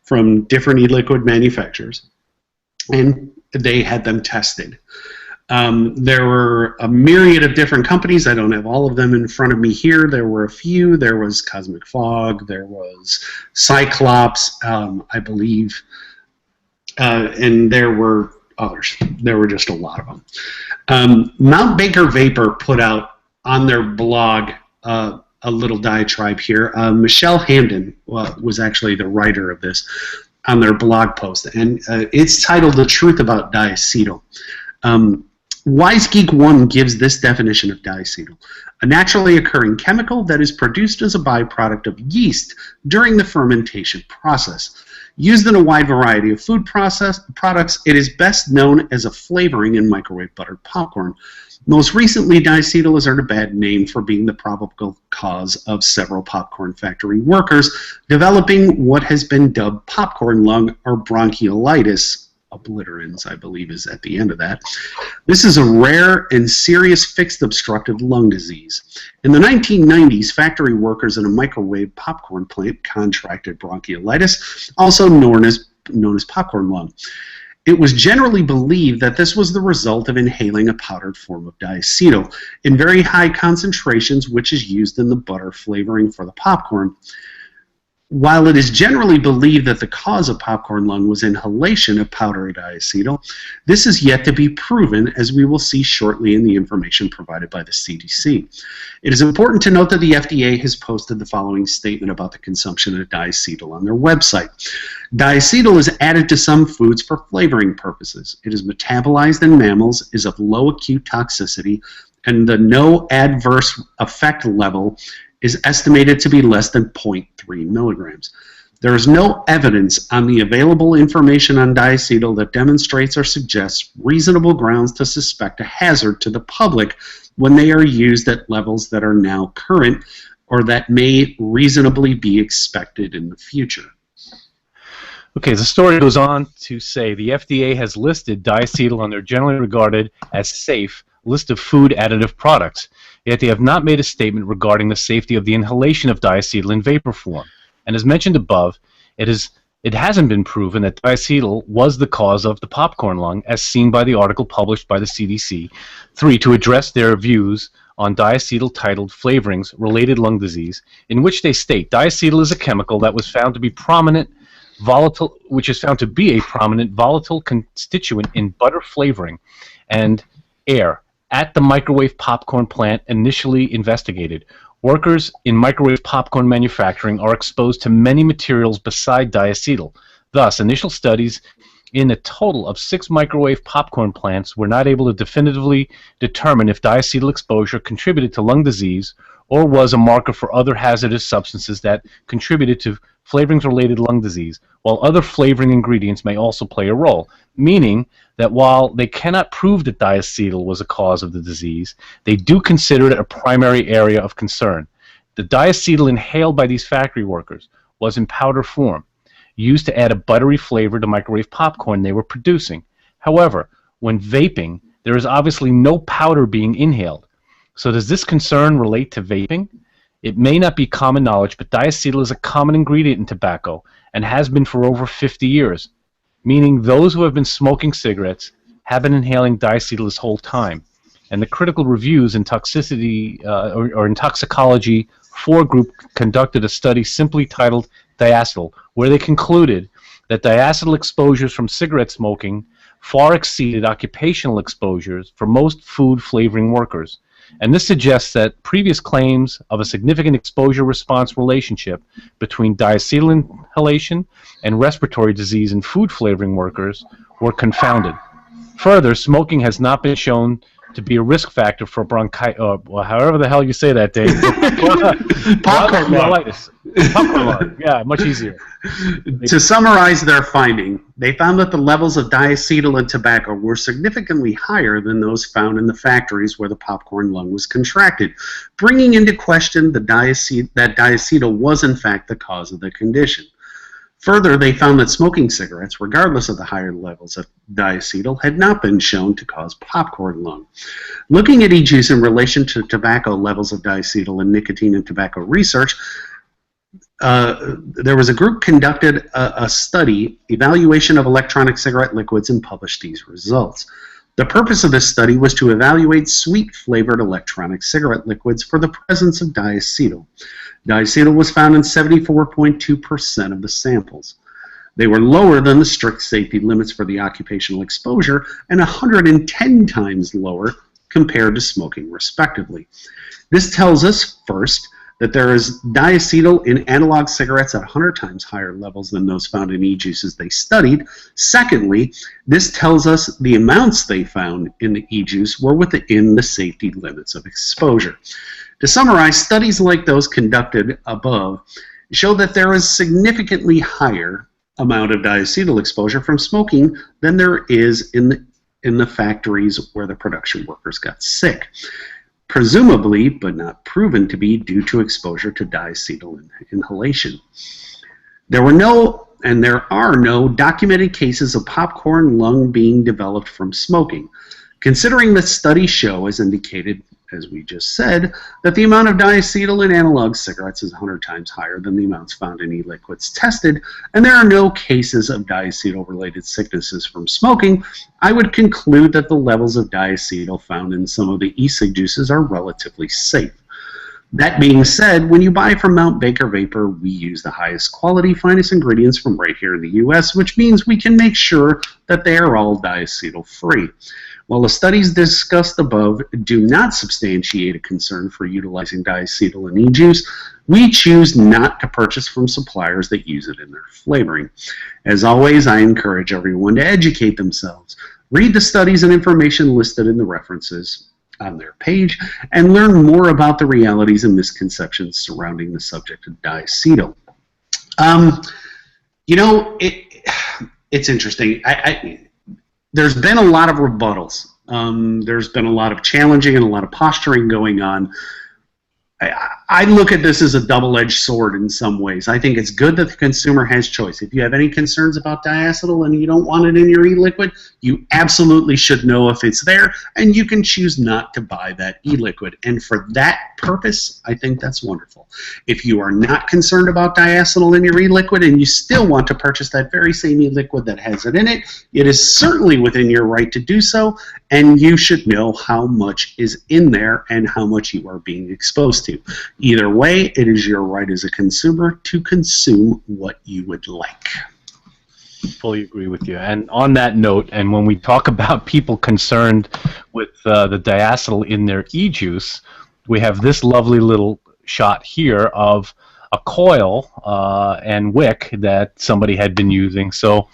from different e-liquid manufacturers, and they had them tested. There were a myriad of different companies. I don't have all of them in front of me here. There were a few. There was Cosmic Fog. There was Cyclops, I believe. And there were others. There were just a lot of them. Mount Baker Vapor put out on their blog a little diatribe here. Michelle Hamden was actually the writer of this on their blog post, and it's titled "The Truth About Diacetyl." WiseGeek1 gives this definition of diacetyl: a naturally occurring chemical that is produced as a byproduct of yeast during the fermentation process. Used in a wide variety of food products, it is best known as a flavoring in microwave buttered popcorn. Most recently, diacetyl has earned a bad name for being the probable cause of several popcorn factory workers developing what has been dubbed popcorn lung or bronchiolitis. Obliterans, I believe, is at the end of that. This is a rare and serious fixed obstructive lung disease. In the 1990s, factory workers in a microwave popcorn plant contracted bronchiolitis, also known as popcorn lung. It was generally believed that this was the result of inhaling a powdered form of diacetyl in very high concentrations, which is used in the butter flavoring for the popcorn. While it is generally believed that the cause of popcorn lung was inhalation of powdery diacetyl, this is yet to be proven, as we will see shortly in the information provided by the CDC. It is important to note that the FDA has posted the following statement about the consumption of diacetyl on their website. Diacetyl is added to some foods for flavoring purposes. It is metabolized in mammals, is of low acute toxicity, and the no adverse effect level is estimated to be less than 0.3 milligrams. There is no evidence on the available information on diacetyl that demonstrates or suggests reasonable grounds to suspect a hazard to the public when they are used at levels that are now current or that may reasonably be expected in the future. Okay, the story goes on to say the FDA has listed diacetyl on their generally regarded as safe list of food additive products, yet they have not made a statement regarding the safety of the inhalation of diacetyl in vapor form. And as mentioned above, it hasn't been proven that diacetyl was the cause of the popcorn lung, as seen by the article published by the CDC. 3, to address their views on diacetyl titled Flavorings Related Lung Disease, in which they state diacetyl is a chemical that was found to be a prominent volatile constituent in butter flavoring and air at the microwave popcorn plant initially investigated. Workers in microwave popcorn manufacturing are exposed to many materials beside diacetyl. Thus, initial studies in a total of 6 microwave popcorn plants were not able to definitively determine if diacetyl exposure contributed to lung disease or was a marker for other hazardous substances that contributed to flavorings-related lung disease, while other flavoring ingredients may also play a role, meaning that while they cannot prove that diacetyl was a cause of the disease, they do consider it a primary area of concern. The diacetyl inhaled by these factory workers was in powder form, used to add a buttery flavor to microwave popcorn they were producing. However, when vaping, there is obviously no powder being inhaled. So does this concern relate to vaping? It may not be common knowledge, but diacetyl is a common ingredient in tobacco and has been for over 50 years, meaning those who have been smoking cigarettes have been inhaling diacetyl this whole time. And the critical reviews in toxicity or in toxicology 4 group conducted a study simply titled Diacetyl, where they concluded that diacetyl exposures from cigarette smoking far exceeded occupational exposures for most food flavoring workers. And this suggests that previous claims of a significant exposure-response relationship between diacetyl inhalation and respiratory disease in food flavoring workers were confounded. Further, smoking has not been shown to be a risk factor for bronchitis, well, however the hell you say that, Dave. Popcorn lung. Popcorn lung. Yeah, much easier. To summarize their finding, they found that the levels of diacetyl in tobacco were significantly higher than those found in the factories where the popcorn lung was contracted, bringing into question that diacetyl was in fact the cause of the condition. Further, they found that smoking cigarettes, regardless of the higher levels of diacetyl, had not been shown to cause popcorn lung. Looking at e-juice in relation to tobacco levels of diacetyl and nicotine in tobacco research, there was a group conducted a study, evaluation of electronic cigarette liquids, and published these results. The purpose of this study was to evaluate sweet-flavored electronic cigarette liquids for the presence of diacetyl. Diacetyl was found in 74.2% of the samples. They were lower than the strict safety limits for the occupational exposure and 110 times lower compared to smoking, respectively. This tells us, first, that there is diacetyl in analog cigarettes at 100 times higher levels than those found in e-juices they studied. Secondly, this tells us the amounts they found in the e-juice were within the safety limits of exposure. To summarize, studies like those conducted above show that there is significantly higher amount of diacetyl exposure from smoking than there is in the factories where the production workers got sick. Presumably, but not proven to be, due to exposure to diacetyl inhalation. There were no, and there are no, documented cases of popcorn lung being developed from smoking. Considering that studies show, as indicated, as we just said, that the amount of diacetyl in analog cigarettes is 100 times higher than the amounts found in e-liquids tested, and there are no cases of diacetyl-related sicknesses from smoking, I would conclude that the levels of diacetyl found in some of the e-cig juices are relatively safe. That being said, when you buy from Mount Baker Vapor, we use the highest quality, finest ingredients from right here in the U.S., which means we can make sure that they are all diacetyl-free. While the studies discussed above do not substantiate a concern for utilizing diacetyl in e-juice, we choose not to purchase from suppliers that use it in their flavoring. As always, I encourage everyone to educate themselves. Read the studies and information listed in the references on their page and learn more about the realities and misconceptions surrounding the subject of diacetyl. You know, it's interesting. There's been a lot of rebuttals. There's been a lot of challenging and a lot of posturing going on. I look at this as a double-edged sword in some ways. I think it's good that the consumer has choice. If you have any concerns about diacetyl and you don't want it in your e-liquid, you absolutely should know if it's there, and you can choose not to buy that e-liquid. And for that purpose, I think that's wonderful. If you are not concerned about diacetyl in your e-liquid and you still want to purchase that very same e-liquid that has it in it, it is certainly within your right to do so, and you should know how much is in there and how much you are being exposed to. Either way, it is your right as a consumer to consume what you would like. Fully agree with you. And on that note, and when we talk about people concerned with the diacetyl in their e-juice, we have this lovely little shot here of a coil and wick that somebody had been using. So,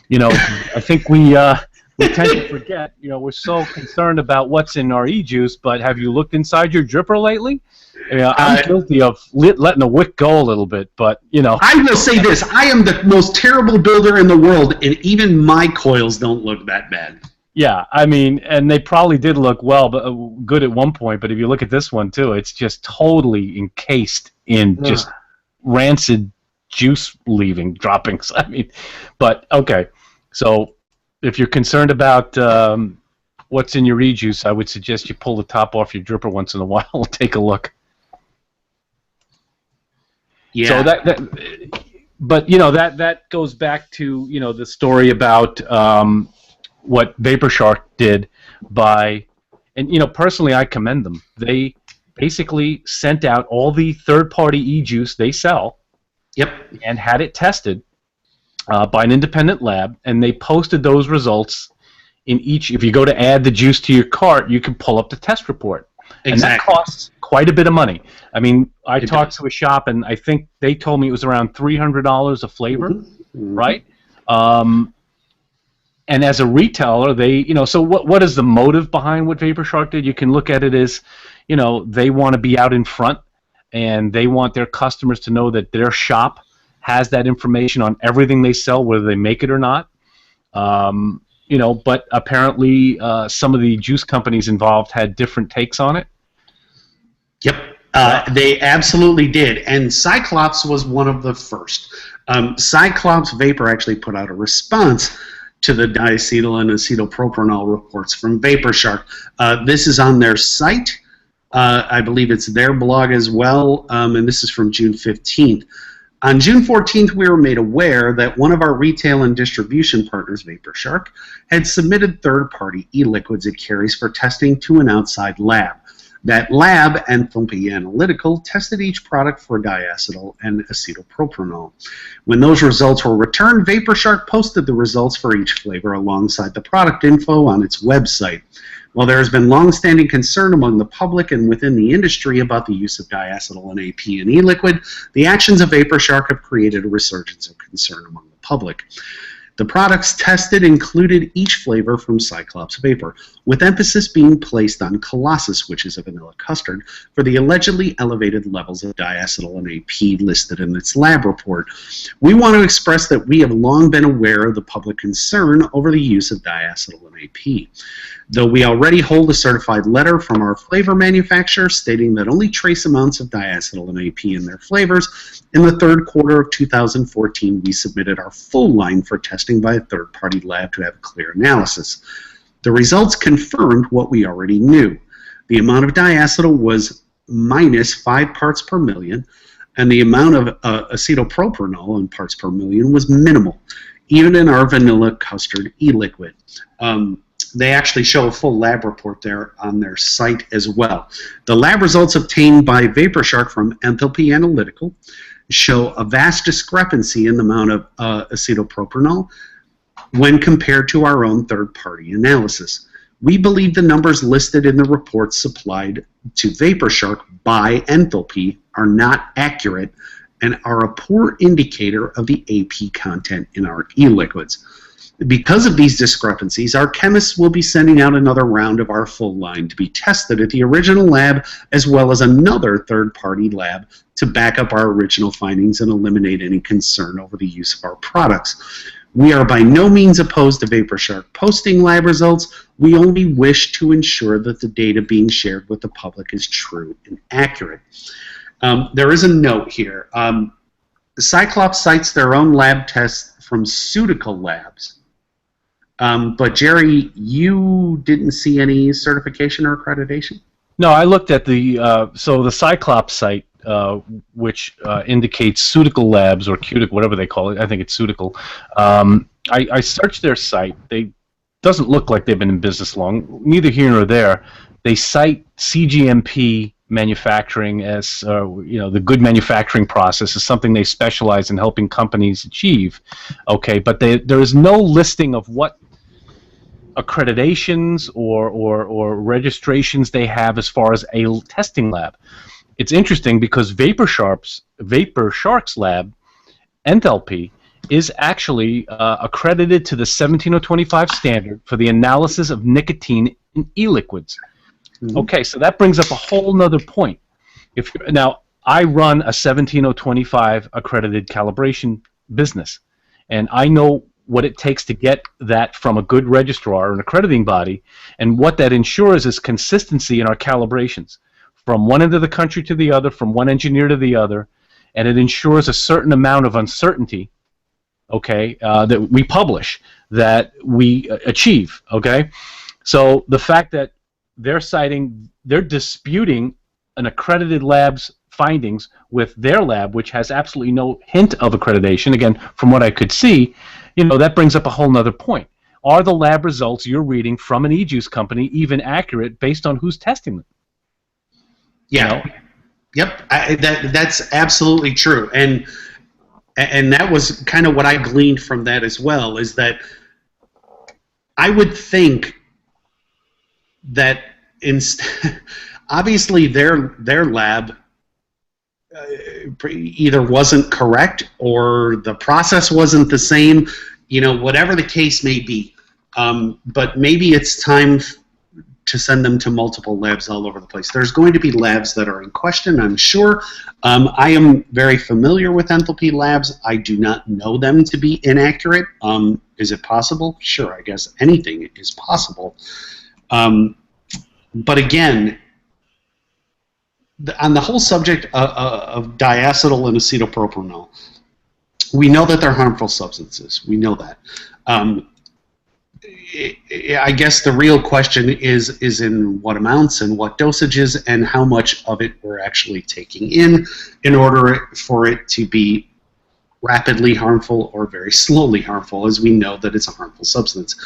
you know, I think we tend to forget, you know, we're so concerned about what's in our e-juice, but have you looked inside your dripper lately? You know, I'm guilty of letting a wick go a little bit, but, you know. I will say this. I am the most terrible builder in the world, and even my coils don't look that bad. Yeah, I mean, and they probably did look good at one point, but if you look at this one, too, it's just totally encased in just rancid juice droppings. I mean, but, okay, so if you're concerned about what's in your e-juice, I would suggest you pull the top off your dripper once in a while and take a look. Yeah. So but you know, that goes back to, you know, the story about what Vapor Shark did by, and you know, personally I commend them. They basically sent out all the third-party e-juice they sell. Yep. And had it tested by an independent lab, and they posted those results in each. If you go to add the juice to your cart, you can pull up the test report. Exactly. And that costs quite a bit of money. I mean, I It talked does. to a shop, and I think they told me it was around $300 a flavor, Mm-hmm. right? And as a retailer, they, so what is the motive behind what Vapor Shark did? You can look at it as, they want to be out in front, and they want their customers to know that their shop has that information on everything they sell, whether they make it or not. But apparently some of the juice companies involved had different takes on it. Yep, they absolutely did, and Cyclops was one of the first. Cyclops Vapor actually put out a response to the diacetyl and acetylpropanol reports from Vapor Shark. This is on their site. I believe it's their blog as well, and this is from June 15th. On June 14th, we were made aware that one of our retail and distribution partners, Vapor Shark, had submitted third-party e-liquids it carries for testing to an outside lab. That lab, Enthalpy Analytical, tested each product for diacetyl and acetylpropanol. When those results were returned, Vapor Shark posted the results for each flavor alongside the product info on its website. While there has been long-standing concern among the public and within the industry about the use of diacetyl and AP in e-liquid, the actions of Vapor Shark have created a resurgence of concern among the public. The products tested included each flavor from Cyclops Vapor, with emphasis being placed on Colossus, which is a vanilla custard, for the allegedly elevated levels of diacetyl and AP listed in its lab report. We want to express that we have long been aware of the public concern over the use of diacetyl and AP. Though we already hold a certified letter from our flavor manufacturer stating that only trace amounts of diacetyl and AP in their flavors, in the third quarter of 2014 we submitted our full line for testing by a third-party lab to have a clear analysis. The results confirmed what we already knew. The amount of diacetyl was minus 5 parts per million, and the amount of acetylpropanol in parts per million was minimal, even in our vanilla custard e-liquid. They actually show a full lab report there on their site as well. The lab results obtained by Vapor Shark from Enthalpy Analytical show a vast discrepancy in the amount of acetylpropanol when compared to our own third-party analysis. We believe the numbers listed in the reports supplied to Vapor Shark by Enthalpy are not accurate and are a poor indicator of the AP content in our e-liquids. Because of these discrepancies, our chemists will be sending out another round of our full line to be tested at the original lab as well as another third-party lab to back up our original findings and eliminate any concern over the use of our products. We are by no means opposed to Vapor Shark posting lab results. We only wish to ensure that the data being shared with the public is true and accurate. There is a note here. Cyclops cites their own lab tests from Sudical Labs. But Jerry, you didn't see any certification or accreditation? No, I looked at the so the Cyclops site, which indicates Sudical Labs or Cuticle, whatever they call it. I think it's Sudical. I searched their site. They doesn't look like they've been in business long. Neither here nor there. They cite CGMP manufacturing as the good manufacturing process is something they specialize in helping companies achieve. Okay, but there is no listing of what accreditations or registrations they have as far as a testing lab. It's interesting because Vapor Shark's lab, Enthalpy, is actually accredited to the 17025 standard for the analysis of nicotine in e-liquids. Mm-hmm. Okay, so that brings up a whole nother point. Now, I run a 17025 accredited calibration business, and I know what it takes to get that from a good registrar, an accrediting body, and what that ensures is consistency in our calibrations from one end of the country to the other, from one engineer to the other, and it ensures a certain amount of uncertainty, okay, that we publish, that we achieve, okay? So the fact that they're disputing an accredited lab's findings with their lab, which has absolutely no hint of accreditation, again, from what I could see, that brings up a whole nother point. Are the lab results you're reading from an e-juice company even accurate based on who's testing them? Yeah. Yep. That's absolutely true. And that was kind of what I gleaned from that as well, is that I would think that obviously their lab either wasn't correct or the process wasn't the same, whatever the case may be. But maybe it's time to send them to multiple labs all over the place. There's going to be labs that are in question, I'm sure. I am very familiar with enthalpy labs. I do not know them to be inaccurate. Is it possible? Sure, I guess anything is possible. But again, on the whole subject of diacetyl and acetylpropanol, we know that they're harmful substances. We know that. I guess the real question is in what amounts and what dosages and how much of it we're actually taking in order for it to be rapidly harmful or very slowly harmful, as we know that it's a harmful substance.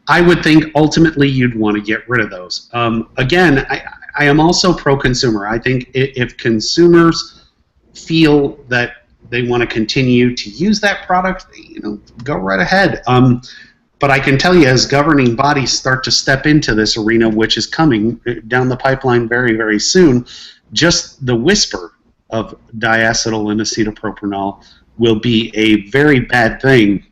I would think ultimately you'd want to get rid of those. Again, I am also pro-consumer. I think if consumers feel that they want to continue to use that product, go right ahead. But I can tell you, as governing bodies start to step into this arena, which is coming down the pipeline very, very soon, just the whisper of diacetyl and acetylpropanol will be a very bad thing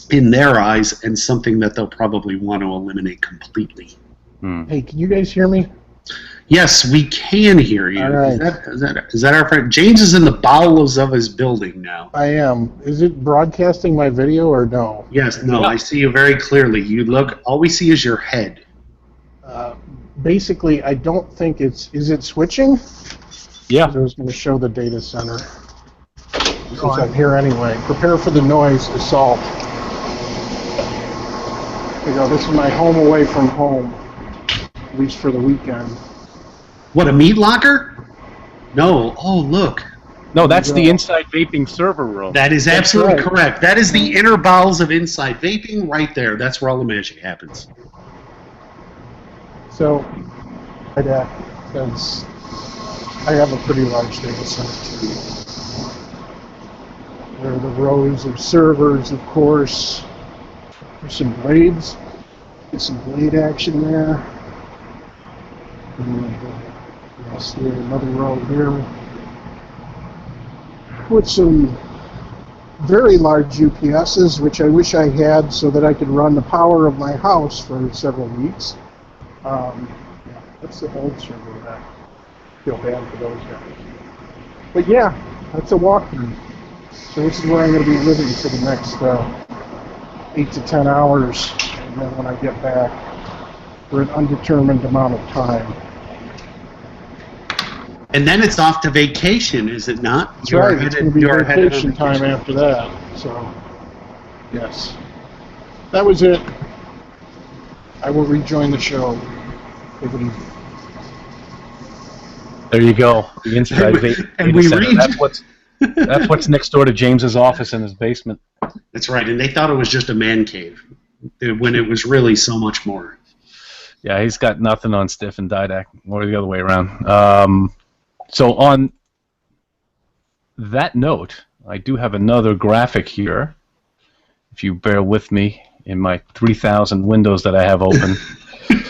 in their eyes and something that they'll probably want to eliminate completely. Hey, can you guys hear me? Yes, we can hear you. All right. Is that our friend? James is in the bowels of his building now. I am. Is it broadcasting my video or no? Yes, no, I see you very clearly. You look, all we see is your head. Basically, I don't think is it switching? Yeah. I was going to show the data center. Since I'm here anyway. Prepare for the noise, assault. There you go. This is my home away from home, at least for the weekend. What, a meat locker? No. Oh, look. No, that's the Inside Vaping server room. That is absolutely correct. That is the inner bowels of Inside Vaping right there. That's where all the magic happens. So, I have a pretty large data center too. There are the rows of servers, of course. There's some blades. Get some blade action there. And, yes, there's another row here. With some very large UPSs, which I wish I had so that I could run the power of my house for several weeks. Yeah, that's the old server. I feel bad for those guys. But yeah, that's a walkthrough. So this is where I'm going to be living for the next 8 to 10 hours, and then when I get back for an undetermined amount of time. And then it's off to vacation, is it not? That's right. It's going to be vacation time after that. So, yes. That was it. I will rejoin the show. Take it easy. There you go. The Inside Vaping Center. That's what's next door to James's office in his basement. That's right, and they thought it was just a man cave when it was really so much more. Yeah, he's got nothing on Stiff and Didac, or the other way around. So on that note, I do have another graphic here, if you bear with me in my 3,000 windows that I have open.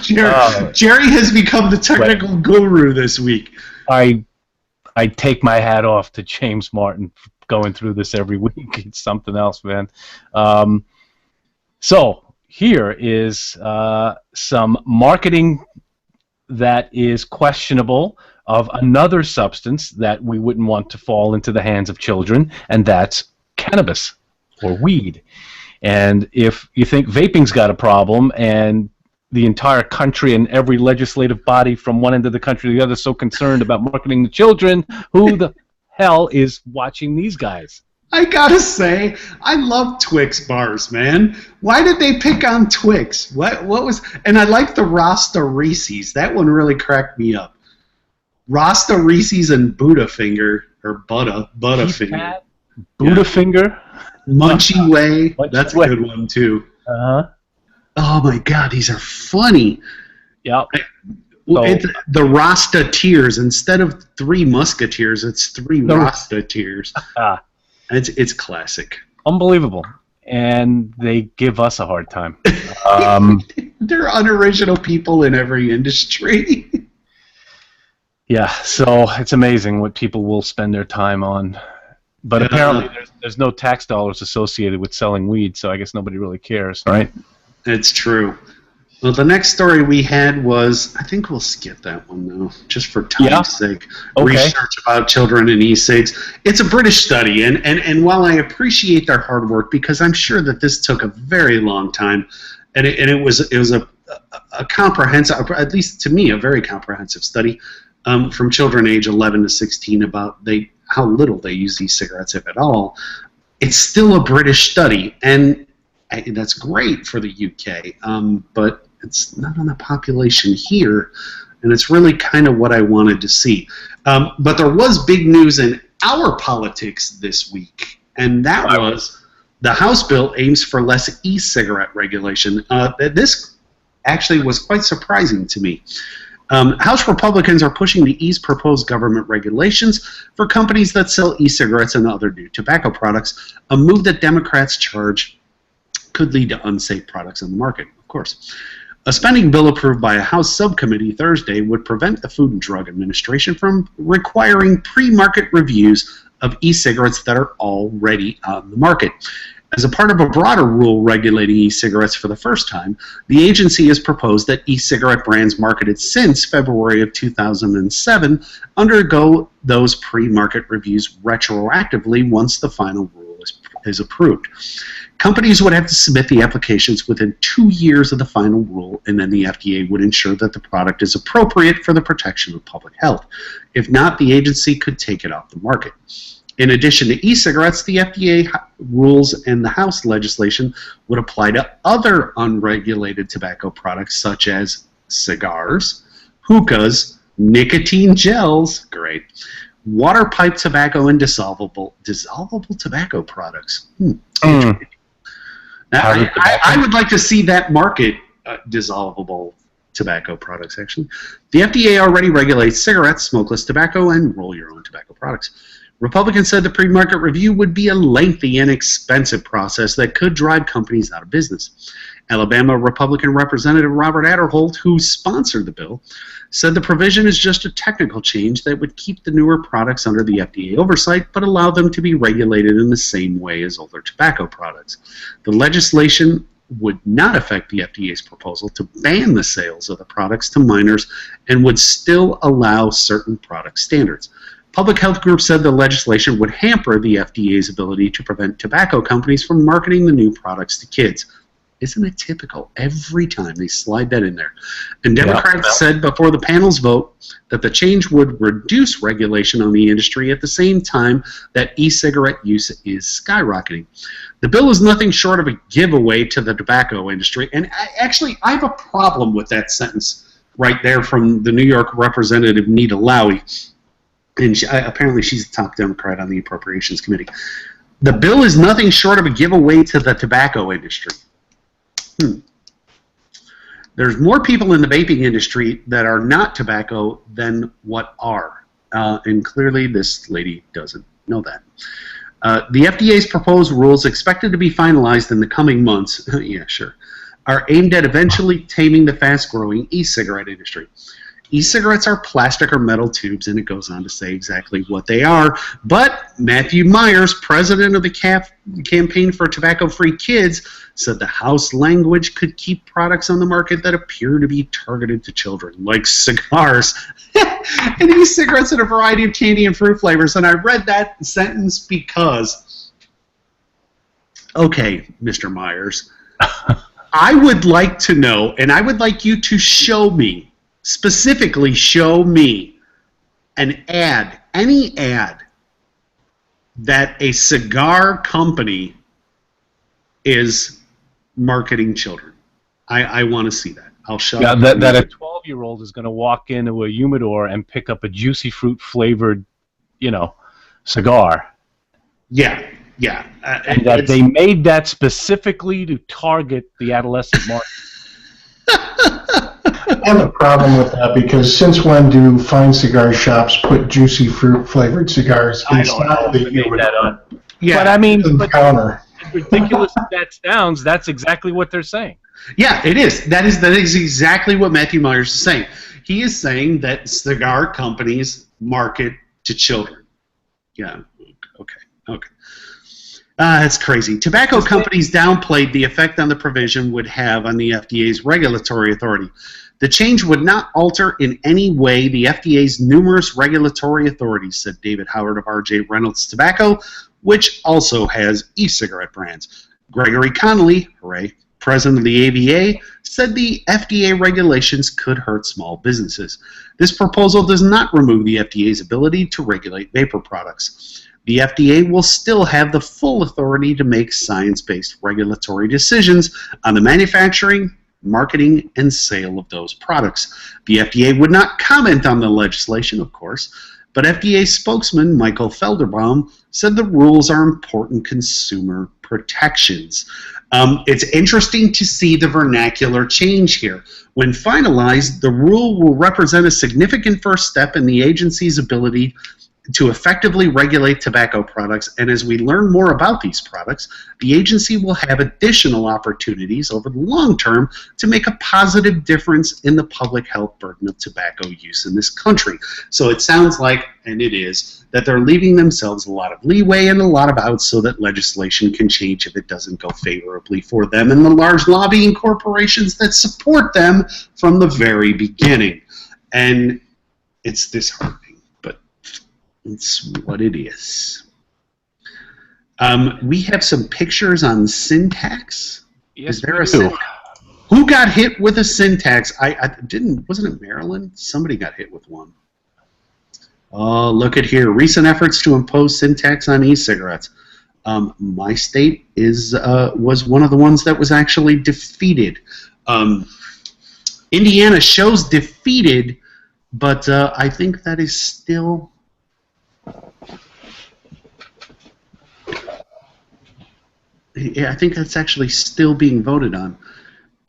Jerry has become the technical guru this week. I take my hat off to James Martin for going through this every week. It's something else, man. So here is some marketing that is questionable of another substance that we wouldn't want to fall into the hands of children, and that's cannabis or weed. And if you think vaping's got a problem and the entire country and every legislative body from one end of the country to the other is so concerned about marketing to children, who the hell is watching these guys? I gotta say, I love Twix bars, man. Why did they pick on Twix? What was? And I like the Rasta Reese's. That one really cracked me up. Rasta Reese's and Buddhafinger or Buddhafinger. Buddhafinger. Munchy Way. That's a good one too. Oh my God, these are funny. Yep. It's the Rasta Tears. Instead of 3 Musketeers, it's 3 Rasta Tears. It's classic. Unbelievable. and they give us a hard time. They're unoriginal people in every industry. Yeah, so it's amazing what people will spend their time on. But apparently there's no tax dollars associated with selling weed, so I guess nobody really cares, right? It's true. Well, the next story we had was, I think we'll skip that one, though, just for time's sake. Okay. Research about children and e-cigs. It's a British study, and while I appreciate their hard work, because I'm sure that this took a very long time, and it was a comprehensive, at least to me, a very comprehensive study from children age 11 to 16 about how little they use e-cigarettes, if at all. It's still a British study, and that's great for the UK, but it's not on the population here, and it's really kind of what I wanted to see. But there was big news in our politics this week, and that was the House bill aims for less e-cigarette regulation. This actually was quite surprising to me. House Republicans are pushing to ease proposed government regulations for companies that sell e-cigarettes and other new tobacco products, a move that Democrats charge could lead to unsafe products on the market, of course. A spending bill approved by a House subcommittee Thursday would prevent the Food and Drug Administration from requiring pre-market reviews of e-cigarettes that are already on the market. As a part of a broader rule regulating e-cigarettes for the first time, the agency has proposed that e-cigarette brands marketed since February of 2007 undergo those pre-market reviews retroactively once the final rule is approved. Companies would have to submit the applications within 2 years of the final rule, and then the FDA would ensure that the product is appropriate for the protection of public health. If not, the agency could take it off the market. In addition to e-cigarettes, the FDA rules and the House legislation would apply to other unregulated tobacco products such as cigars, hookahs, nicotine gels, great, water pipe tobacco, and dissolvable tobacco products. Now, I would like to see that market dissolvable tobacco products, actually. The FDA already regulates cigarettes, smokeless tobacco, and roll-your-own tobacco products. Republicans said the pre-market review would be a lengthy and expensive process that could drive companies out of business. Alabama Republican Representative Robert Aderholt, who sponsored the bill, said the provision is just a technical change that would keep the newer products under the FDA oversight but allow them to be regulated in the same way as older tobacco products. The legislation would not affect the FDA's proposal to ban the sales of the products to minors and would still allow certain product standards. Public health groups said the legislation would hamper the FDA's ability to prevent tobacco companies from marketing the new products to kids. Isn't it typical? Every time they slide that in there. And Democrats said before the panel's vote that the change would reduce regulation on the industry at the same time that e-cigarette use is skyrocketing. The bill is nothing short of a giveaway to the tobacco industry. And I have a problem with that sentence right there from the New York Representative Nita Lowey. And apparently she's the top Democrat on the Appropriations Committee. The bill is nothing short of a giveaway to the tobacco industry. There's more people in the vaping industry that are not tobacco than what are. And clearly this lady doesn't know that. The FDA's proposed rules, expected to be finalized in the coming months, yeah, sure, are aimed at eventually taming the fast-growing e-cigarette industry. E-cigarettes are plastic or metal tubes, and it goes on to say exactly what they are. But Matthew Myers, president of the Campaign for Tobacco-Free Kids, said the House language could keep products on the market that appear to be targeted to children, like cigars and e-cigarettes in a variety of candy and fruit flavors. And I read that sentence because, okay, Mr. Myers, I would like to know, and I would like you to show me, specifically show me an ad, any ad, that a cigar company is marketing children. I want to see that. I'll show you. Yeah, that a 12-year-old is going to walk into a humidor and pick up a juicy fruit flavored, cigar. Yeah, yeah. And that they made that specifically to target the adolescent market. I have a problem with that because since when do fine cigar shops put juicy fruit flavored cigars inside the humidor? Yeah, but I mean, ridiculous as that sounds, that's exactly what they're saying. Yeah, it is. That is exactly what Matthew Myers is saying. He is saying that cigar companies market to children. Yeah. Okay. That's crazy. Tobacco companies downplayed the effect on the provision would have on the FDA's regulatory authority. The change would not alter in any way the FDA's numerous regulatory authorities, said David Howard of R.J. Reynolds Tobacco, which also has e-cigarette brands. Gregory Connolly, hooray, president of the AVA, said the FDA regulations could hurt small businesses. This proposal does not remove the FDA's ability to regulate vapor products. The FDA will still have the full authority to make science-based regulatory decisions on the manufacturing, marketing, and sale of those products. The FDA would not comment on the legislation, of course, but FDA spokesman Michael Felderbaum said the rules are important consumer protections. It's interesting to see the vernacular change here. When finalized, the rule will represent a significant first step in the agency's ability to effectively regulate tobacco products, and as we learn more about these products, the agency will have additional opportunities over the long term to make a positive difference in the public health burden of tobacco use in this country. So it sounds like, and it is, that they're leaving themselves a lot of leeway and a lot of outs so that legislation can change if it doesn't go favorably for them and the large lobbying corporations that support them from the very beginning. And it's disheartening. It's what it is. We have some pictures on syntax. Yes, is there a syntax? Who got hit with a syntax? Wasn't it Maryland? Somebody got hit with one. Oh, look at here. Recent efforts to impose syntax on e-cigarettes. My state was one of the ones that was actually defeated. Indiana shows defeated, but I think that is still... Yeah, I think that's actually still being voted on.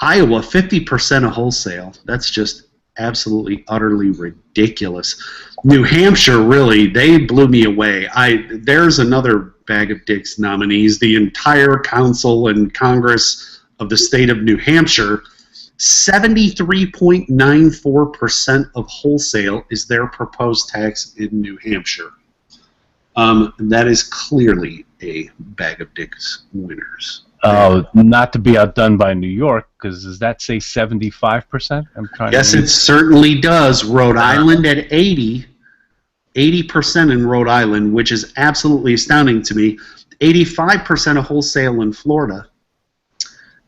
Iowa, 50% of wholesale. That's just absolutely, utterly ridiculous. New Hampshire, really, they blew me away. There's another bag of dicks nominees. The entire council and Congress of the state of New Hampshire, 73.94% of wholesale is their proposed tax in New Hampshire. That is clearly a bag of dicks winners. Not to be outdone by New York, because does that say 75%? I'm trying. Yes, it certainly does. Rhode Island at 80% in Rhode Island, which is absolutely astounding to me. 85% of wholesale in Florida.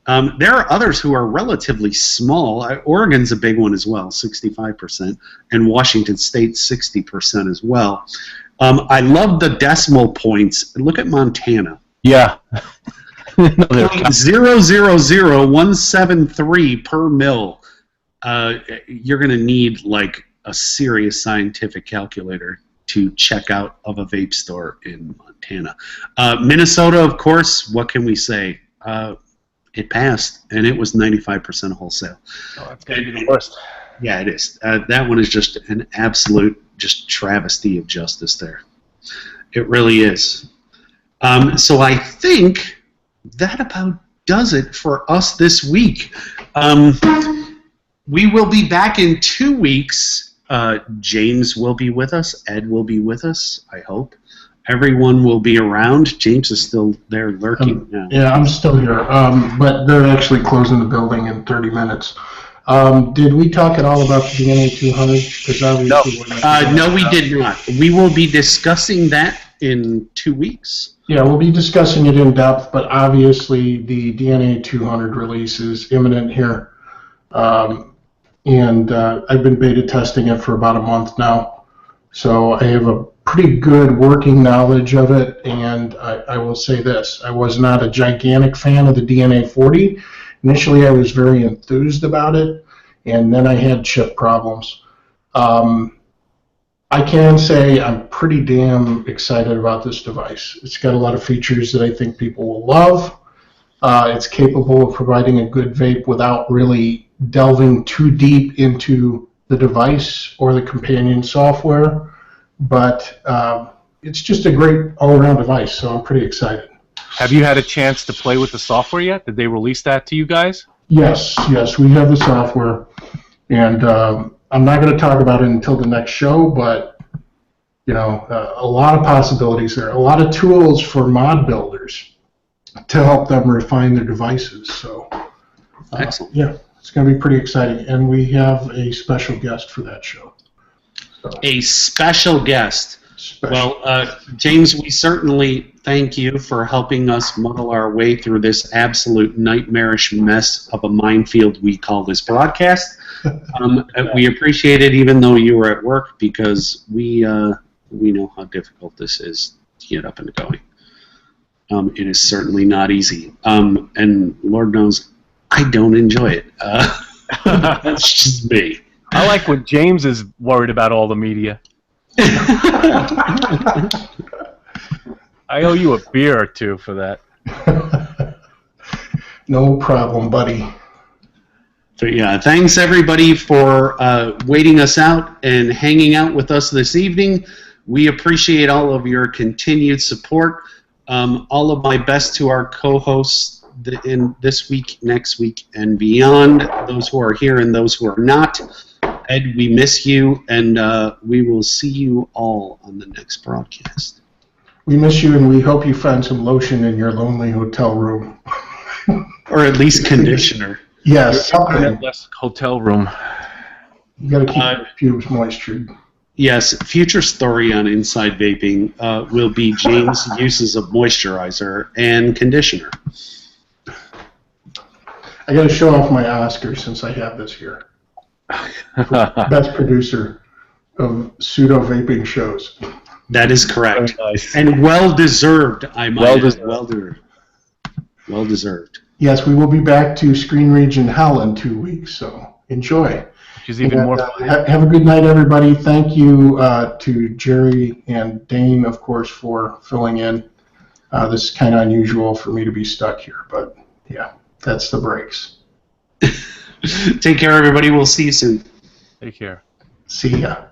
There are others who are relatively small. Oregon's a big one as well, 65%, and Washington State, 60% as well. I love the decimal points. Look at Montana. Yeah. 0.000173 per mil. You're going to need like a serious scientific calculator to check out of a vape store in Montana. Minnesota, of course, what can we say? It passed, and it was 95% of wholesale. Oh, that's going to be the worst. Yeah, it is. That one is just an absolute travesty of justice there. It really is. So I think that about does it for us this week. We will be back in 2 weeks. James will be with us. Ed will be with us, I hope. Everyone will be around. James is still there lurking. Yeah, I'm still here. But they're actually closing the building in 30 minutes. Did we talk at all about the DNA 200? No, we did not. We will be discussing that in 2 weeks. Yeah, we'll be discussing it in depth, but obviously the DNA 200 release is imminent here. And I've been beta testing it for about a month now. So I have a pretty good working knowledge of it, and I will say this. I was not a gigantic fan of the DNA 40. Initially, I was very enthused about it, and then I had chip problems. I can say I'm pretty damn excited about this device. It's got a lot of features that I think people will love. It's capable of providing a good vape without really delving too deep into the device or the companion software, but it's just a great all-around device, so I'm pretty excited. Have you had a chance to play with the software yet? Did they release that to you guys? Yes, we have the software, and I'm not going to talk about it until the next show, but you know, a lot of possibilities there, a lot of tools for mod builders to help them refine their devices. So, Excellent. Yeah, it's going to be pretty exciting, and we have a special guest for that show. So, A special guest. Well, James, we certainly thank you for helping us muddle our way through this absolute nightmarish mess of a minefield we call this broadcast. We appreciate it, even though you were at work, because we know how difficult this is to get up and going. It is certainly not easy, and Lord knows I don't enjoy it. That's just me. I like when James is worried about all the media. I owe you a beer or two for that. No problem, buddy. So yeah, thanks everybody for waiting us out and hanging out with us this evening. We appreciate all of your continued support. All of my best to our co-hosts in this week, next week, and beyond. Those who are here and those who are not. Ed, we miss you, and we will see you all on the next broadcast. We miss you, and we hope you find some lotion in your lonely hotel room. Or at least conditioner. Yes, something. Less hotel room. You got to keep your pubes moistured. Yes, future story on Inside Vaping will be James' uses of moisturizer and conditioner. I got to show off my Oscar since I have this here. Best producer of pseudo-vaping shows. That is correct. Nice. And well-deserved, I might add. Well-deserved. Yes, we will be back to Screen Region Hell in 2 weeks, so enjoy. Which is even more fun. Have a good night, everybody. Thank you to Jerry and Dane, of course, for filling in. This is kind of unusual for me to be stuck here, but yeah, that's the breaks. Take care, everybody. We'll see you soon. Take care. See ya.